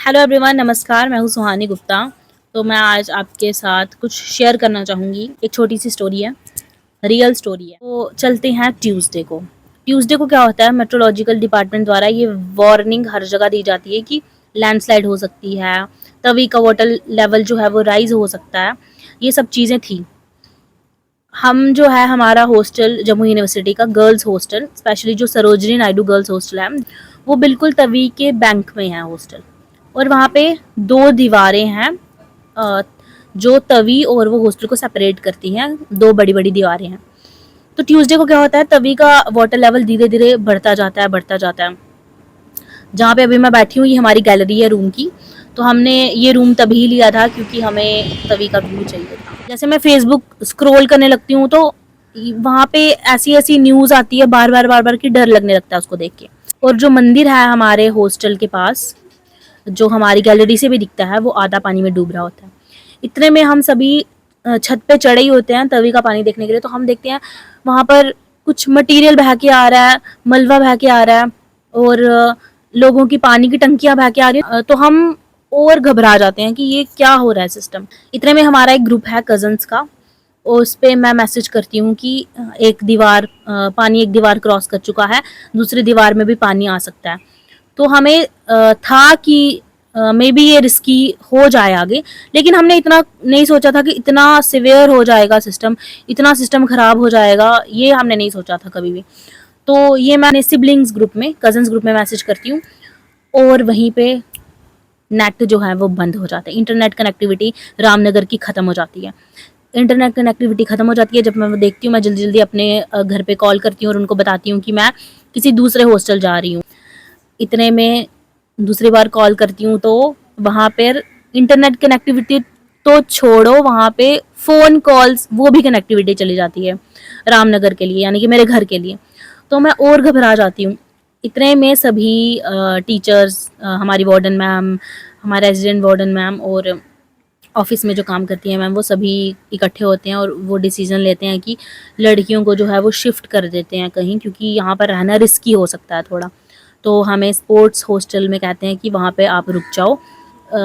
Hello everyone, नमस्कार। मैं हूँ सुहानी गुप्ता। तो मैं आज आपके साथ कुछ शेयर करना चाहूँगी। एक छोटी सी स्टोरी है, रियल स्टोरी है। तो चलते हैं ट्यूसडे को। ट्यूसडे को क्या होता है, मेट्रोलॉजिकल डिपार्टमेंट द्वारा ये वार्निंग हर जगह दी जाती है कि लैंडस्लाइड हो सकती है, तवी का वाटर लेवल जो है वो राइज हो सकता है। ये सब चीज़ें थी। हम जो है हमारा हॉस्टल जम्मू यूनिवर्सिटी का गर्ल्स हॉस्टल, स्पेशली जो सरोजनी नायडू गर्ल्स हॉस्टल है, वो बिल्कुल तवी के बैंक में है हॉस्टल। और वहाँ पे दो दीवारें हैं जो तवी और वो हॉस्टल को सेपरेट करती हैं। दो बड़ी बड़ी दीवारें हैं। तो ट्यूसडे को क्या होता है, तवी का वाटर लेवल धीरे धीरे बढ़ता जाता है, बढ़ता जाता है। जहाँ पे अभी मैं बैठी हूँ, ये हमारी गैलरी है रूम की। तो हमने ये रूम तभी लिया था क्योंकि हमें तवी का व्यू चाहिए था। जैसे मैं फेसबुक स्क्रॉल करने लगती हूँ तो वहाँ पे ऐसी ऐसी न्यूज़ आती है बार बार कि डर लगने लगता है उसको देख के। और जो मंदिर है हमारे हॉस्टल के पास, जो हमारी गैलरी से भी दिखता है, वो आधा पानी में डूब रहा होता है। इतने में हम सभी छत पे चढ़े ही होते हैं तवी का पानी देखने के लिए। तो हम देखते हैं वहाँ पर कुछ मटेरियल बह के आ रहा है, मलबा बह के आ रहा है और लोगों की पानी की टंकियां बह के आ रही है। तो हम और घबरा जाते हैं कि ये क्या हो रहा है सिस्टम। इतने में हमारा एक ग्रुप है कजन्स का, उस पे मैं मैसेज करती हूँ कि एक दीवार पानी एक दीवार क्रॉस कर चुका है, दूसरी दीवार में भी पानी आ सकता है। तो हमें था कि मे बी ये रिस्की हो जाए आगे, लेकिन हमने इतना नहीं सोचा था कि इतना सिवियर हो जाएगा सिस्टम, इतना सिस्टम खराब हो जाएगा, ये हमने नहीं सोचा था कभी भी। तो ये मैंने सिबलिंग्स ग्रुप में, कजन्स ग्रुप में मैसेज करती हूँ और वहीं पे नेट जो है वो बंद हो जाता है। इंटरनेट कनेक्टिविटी रामनगर की ख़त्म हो जाती है। इंटरनेट कनेक्टिविटी ख़त्म हो जाती है। जब मैं वो देखती हूँ, मैं जल्दी जल्दी अपने घर पे कॉल करती हूँ और उनको बताती हूँ कि मैं किसी दूसरे हॉस्टल जा रही हूँ। इतने में दूसरी बार कॉल करती हूँ तो वहाँ पर इंटरनेट कनेक्टिविटी तो छोड़ो, वहाँ पे फ़ोन कॉल्स वो भी कनेक्टिविटी चली जाती है रामनगर के लिए, यानी कि मेरे घर के लिए। तो मैं और घबरा जाती हूँ। इतने में सभी टीचर्स, हमारी वार्डन मैम, हमारे रेजिडेंट वार्डन मैम और ऑफिस में जो काम करती हैं मैम, वो सभी इकट्ठे होते हैं और वो डिसीजन लेते हैं कि लड़कियों को जो है वो शिफ्ट कर देते हैं कहीं, क्योंकि यहाँ पर रहना रिस्की हो सकता है थोड़ा। तो हमें स्पोर्ट्स हॉस्टल में कहते हैं कि वहाँ पे आप रुक जाओ।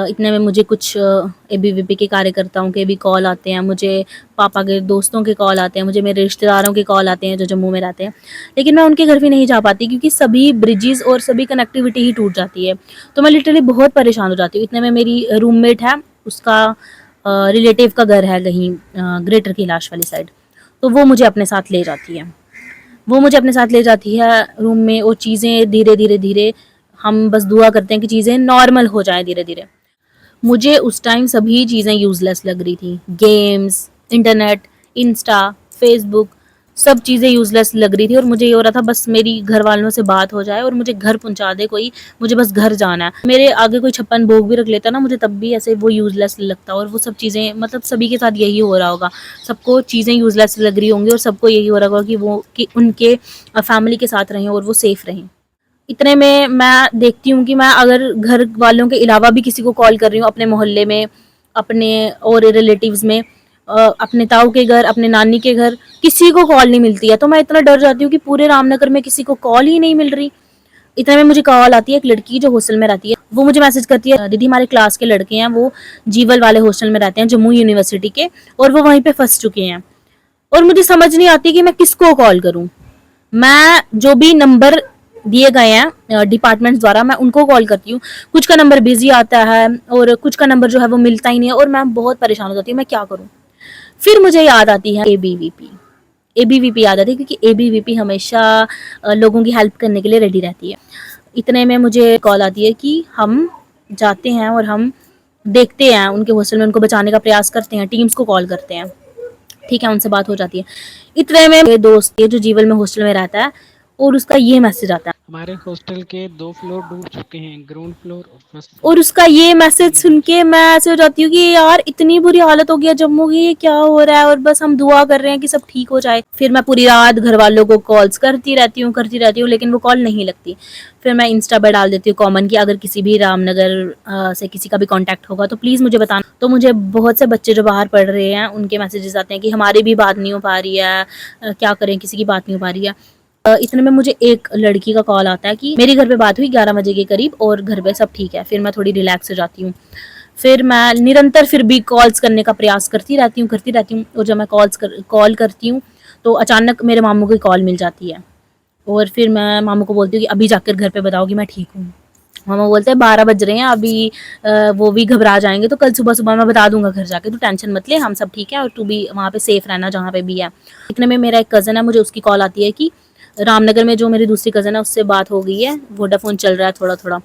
इतने में मुझे कुछ एबीवीपी के कार्यकर्ताओं के भी कॉल आते हैं, मुझे पापा के दोस्तों के कॉल आते हैं, मुझे मेरे रिश्तेदारों के कॉल आते हैं जो जम्मू में रहते हैं। लेकिन मैं उनके घर भी नहीं जा पाती क्योंकि सभी ब्रिजेस और सभी कनेक्टिविटी ही टूट जाती है। तो मैं लिटरली बहुत परेशान हो जाती हूँ। इतने में मेरी रूममेट है, उसका रिलेटिव का घर है कहीं ग्रेटर कैलाश वाली साइड। तो वो मुझे अपने साथ ले जाती है रूम में, और चीज़ें धीरे धीरे धीरे, हम बस दुआ करते हैं कि चीज़ें नॉर्मल हो जाएं धीरे धीरे। मुझे उस टाइम सभी चीज़ें यूज़लेस लग रही थी। गेम्स, इंटरनेट, इंस्टा, फेसबुक, सब चीज़ें यूज़लेस लग रही थी और मुझे ये हो रहा था बस मेरी घर वालों से बात हो जाए और मुझे घर पहुंचा दे कोई, मुझे बस घर जाना है। मेरे आगे कोई छप्पन भोग भी रख लेता ना, मुझे तब भी ऐसे वो यूज़लेस लगता। और वो सब चीज़ें, मतलब सभी के साथ यही हो रहा होगा, सबको चीज़ें यूज़लेस लग रही होंगी और सबको यही हो रहा होगा कि वो कि उनके फैमिली के साथ रहें और वो सेफ़ रहें। इतने में मैं देखती हूँ कि मैं अगर घर वालों के अलावा भी किसी को कॉल कर रही हूँ, अपने मोहल्ले में, अपने और रिलेटिव्स में, अपने ताऊ के घर, अपने नानी के घर, किसी को कॉल नहीं मिलती है। तो मैं इतना डर जाती हूँ कि पूरे रामनगर में किसी को कॉल ही नहीं मिल रही। इतने में मुझे कॉल आती है एक लड़की जो हॉस्टल में रहती है, वो मुझे मैसेज करती है, दीदी हमारे क्लास के लड़के हैं, वो जीवल वाले हॉस्टल में रहते हैं जम्मू यूनिवर्सिटी के, और वो वहीं पे फंस चुके हैं। और मुझे समझ नहीं आती कि मैं किसको कॉल करूं। मैं जो भी नंबर दिए गए हैं डिपार्टमेंट्स द्वारा, मैं उनको कॉल करती हूँ। कुछ का नंबर बिजी आता है और कुछ का नंबर जो है वो मिलता ही नहीं है, और मैं बहुत परेशान हो जाती हूँ, मैं क्या करूँ। फिर मुझे याद आती है एबीवीपी। एबीवीपी याद आती है क्योंकि एबीवीपी हमेशा लोगों की हेल्प करने के लिए रेडी रहती है। इतने में मुझे कॉल आती है कि हम जाते हैं और हम देखते हैं उनके हॉस्टल में, उनको बचाने का प्रयास करते हैं, टीम्स को कॉल करते हैं। ठीक है, उनसे बात हो जाती है। इतने में मेरे दोस्त ये जो जीवल में हॉस्टल में रहता है, और उसका ये मैसेज आता है, हमारे हॉस्टल के 2 फ्लोर डूब चुके हैं, ग्राउंड फ्लोर और फर्स्ट और फ्लोर। उसका ये मैसेज सभी सुन डूब के चुके मैं ऐसे हो जाती हूँ कि यार इतनी बुरी हालत हो गई जम्मू की, ये क्या हो रहा है, और बस हम दुआ कर रहे हैं कि सब ठीक हो जाए। फिर मैं पूरी रात घर वालों को कॉल्स करती रहती हूँ, लेकिन वो कॉल नहीं लगती। फिर मैं इंस्टा पर डाल देती हूँ कॉमन की, अगर किसी भी रामनगर से किसी का भी कांटेक्ट होगा तो प्लीज़ मुझे बताना। तो मुझे बहुत से बच्चे जो बाहर पढ़ रहे हैं उनके मैसेजेस आते हैं कि हमारी भी बात नहीं हो पा रही है, क्या करें, किसी की बात नहीं हो पा रही है। इतने में मुझे एक लड़की का कॉल आता है कि मेरी घर पे बात हुई 11 बजे के करीब और घर पे सब ठीक है। फिर मैं थोड़ी रिलैक्स हो जाती हूँ। फिर मैं निरंतर फिर भी कॉल्स करने का प्रयास करती रहती हूँ और जब मैं कॉल करती हूँ तो अचानक मेरे मामू की कॉल मिल जाती है और फिर मैं मामू को बोलती हूँ कि अभी जाकर घर पे बताओ कि मैं ठीक हूँ। मामा बोलते हैं 12 बज रहे हैं अभी, वो भी घबरा जाएंगे तो कल सुबह सुबह मैं बता दूंगा घर जाके, तू टेंशन मत ले, हम सब ठीक है और तू भी वहाँ पे सेफ रहना जहाँ पे भी है। इतने में मेरा एक कज़न है, मुझे उसकी कॉल आती है कि रामनगर में जो मेरी दूसरी कज़न है उससे बात हो गई है, वोडाफोन चल रहा है थोड़ा थोड़ा,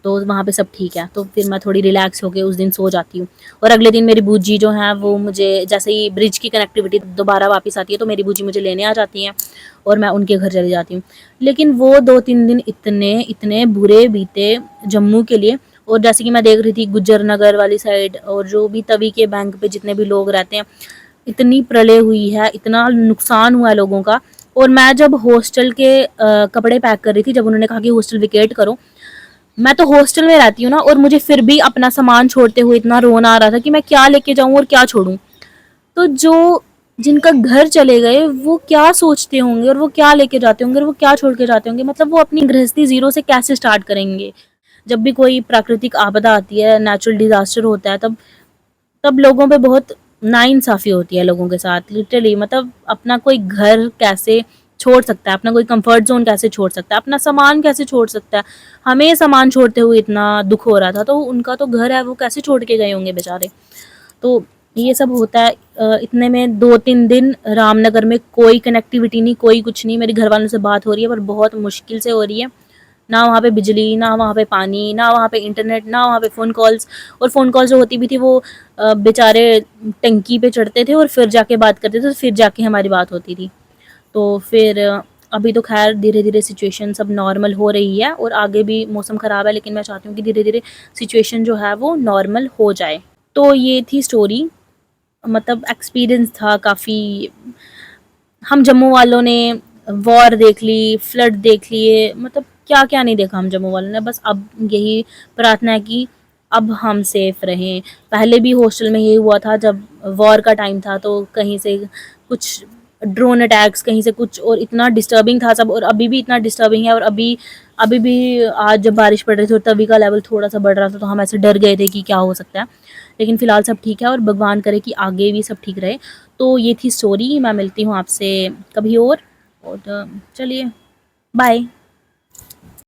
तो वहाँ पे सब ठीक है। तो फिर मैं थोड़ी रिलैक्स होकर उस दिन सो जाती हूँ। और अगले दिन मेरी बूजी जो है वो मुझे जैसे ही ब्रिज की कनेक्टिविटी दोबारा वापस आती है तो मेरी बूजी मुझे लेने आ जाती हैं और मैं उनके घर चली जाती हूँ। लेकिन वो 2-3 दिन इतने इतने बुरे बीते जम्मू के लिए। और जैसे कि मैं देख रही थी गुज्जर नगर वाली साइड और जो भी तवी के बैंक पे जितने भी लोग रहते हैं, इतनी प्रलय हुई है, इतना नुकसान हुआ है लोगों का। और मैं जब हॉस्टल के कपड़े पैक कर रही थी, जब उन्होंने कहा कि हॉस्टल विकेट करो, मैं तो हॉस्टल में रहती हूँ ना, और मुझे फिर भी अपना सामान छोड़ते हुए इतना रोना आ रहा था कि मैं क्या लेके जाऊं और क्या छोड़ूं। तो जो जिनका घर चले गए वो क्या सोचते होंगे और वो क्या लेके जाते होंगे और वो क्या छोड़ के जाते होंगे, मतलब वो अपनी गृहस्थी जीरो से कैसे स्टार्ट करेंगे। जब भी कोई प्राकृतिक आपदा आती है, नेचुरल डिजास्टर होता है, तब तब लोगों पे बहुत नाइंसाफ़ी होती है लोगों के साथ, लिटरली। मतलब अपना कोई घर कैसे छोड़ सकता है, अपना कोई कंफर्ट ज़ोन कैसे छोड़ सकता है, अपना सामान कैसे छोड़ सकता है। हमें सामान छोड़ते हुए इतना दुःख हो रहा था, तो उनका तो घर है, वो कैसे छोड़ के गए होंगे बेचारे। तो ये सब होता है। इतने में 2-3 दिन रामनगर में कोई कनेक्टिविटी नहीं, कोई कुछ नहीं। मेरे घर वालों से बात हो रही है पर बहुत मुश्किल से हो रही है। ना वहाँ पे बिजली, ना वहाँ पे पानी, ना वहाँ पे इंटरनेट, ना वहाँ पे फ़ोन कॉल्स। और फ़ोन कॉल्स जो होती भी थी वो बेचारे टंकी पे चढ़ते थे और फिर जाके बात करते थे, तो फिर जाके हमारी बात होती थी। तो फिर अभी तो ख़ैर धीरे-धीरे सिचुएशन सब नॉर्मल हो रही है और आगे भी मौसम ख़राब है, लेकिन मैं चाहती हूँ कि धीरे-धीरे सिचुएशन जो है वो नॉर्मल हो जाए। तो ये थी स्टोरी, मतलब एक्सपीरियंस था काफ़ी। हम जम्मू वालों ने वॉर देख ली, फ्लड देख लिए, मतलब क्या-क्या नहीं देखा हम जम्मू वालों ने। बस अब यही प्रार्थना है कि अब हम सेफ रहें। पहले भी हॉस्टल में यही हुआ था जब वॉर का टाइम था, तो कहीं से कुछ ड्रोन अटैक्स, कहीं से कुछ, और इतना डिस्टर्बिंग था सब। और अभी भी इतना डिस्टर्बिंग है। और अभी अभी भी आज जब बारिश पड़ रही थी और तभी का लेवल थोड़ा-सा बढ़ रहा था, तो हम ऐसे डर गए थे कि क्या हो सकता है। लेकिन फ़िलहाल सब ठीक है और भगवान करे कि आगे भी सब ठीक रहे। तो ये थी स्टोरी। मैं मिलती हूँ आपसे कभी और चलिए, बाय।